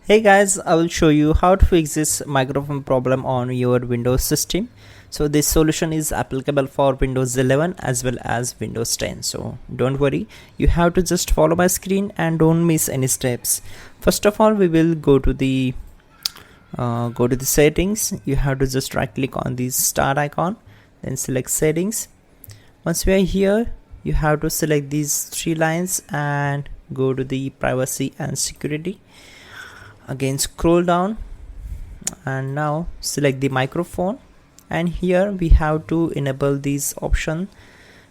Hey guys, I will show you how to fix this microphone problem on your Windows system. So this solution is applicable for Windows 11 as well as Windows 10. So don't worry, you have to just follow my screen and don't miss any steps. First of all, we will go to the settings. You have to just right click on the start icon, then select settings. Once we are here, you have to select these three lines and go to the privacy and security. Again scroll down and now select the microphone, and here we have to enable this option.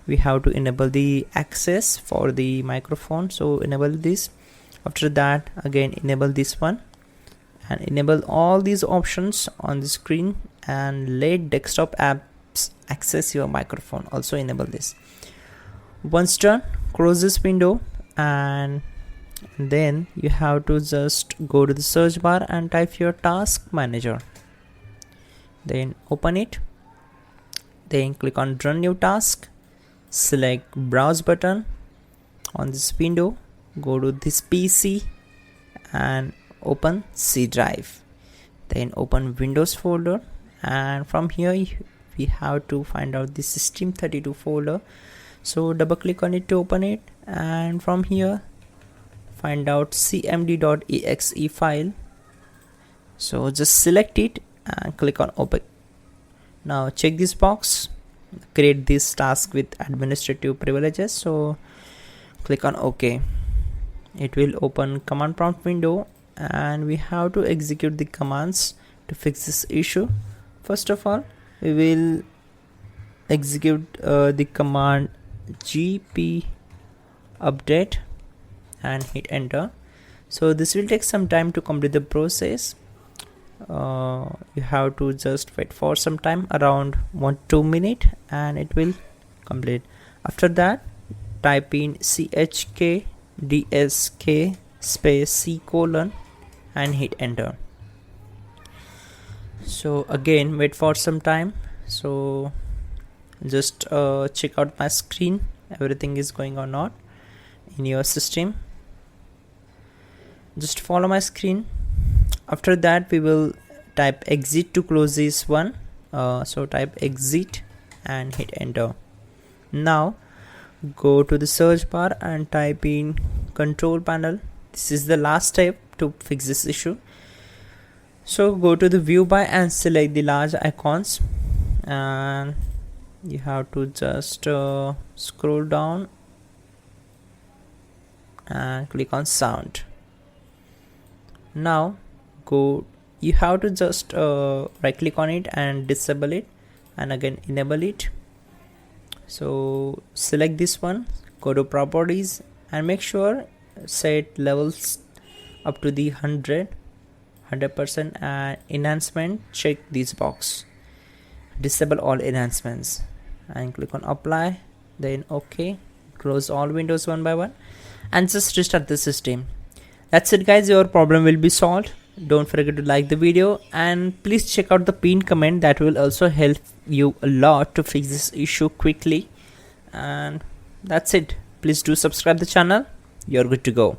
We have to enable the access for the microphone, so enable this. After that, again enable this one and enable all these options on the screen, and let desktop apps access your microphone. Also enable this. Once done, close this window, and then you have to just go to the search bar and type your task manager, then open it, then click on run new task, select browse button on this window, go to this PC and open C drive, then open Windows folder, and from here we have to find out the system32 folder, so double click on it to open it, and from here find out cmd.exe file, so just select it and click on open. Now check this box, create this task with administrative privileges, so click on OK. It will open command prompt window and we have to execute the commands to fix this issue. First of all, we will execute the command gp update and hit enter. So this will take some time to complete the process. You have to just wait for some time, around 1-2 minutes, and it will complete. After that, type in chkdsk space c colon and hit enter. So again wait for some time. So just check out my screen, everything is going or not in your system. Just follow my screen. After that, we will type exit to close this one. So type exit and hit enter. Now go to the search bar and type in control panel. This is the last step to fix this issue. So go to the view by and select the large icons, and you have to just scroll down and click on sound. Now you have to just right click on it and disable it, and again enable it. So select this one, go to properties and make sure set levels up to the 100% and enhancement, check this box, disable all enhancements and click on apply, then OK. Close all windows one by one and just restart the system. That's it guys, your problem will be solved. Don't forget to like the video and please check out the pinned comment, that will also help you a lot to fix this issue quickly. And that's it, please do subscribe the channel. You're good to go.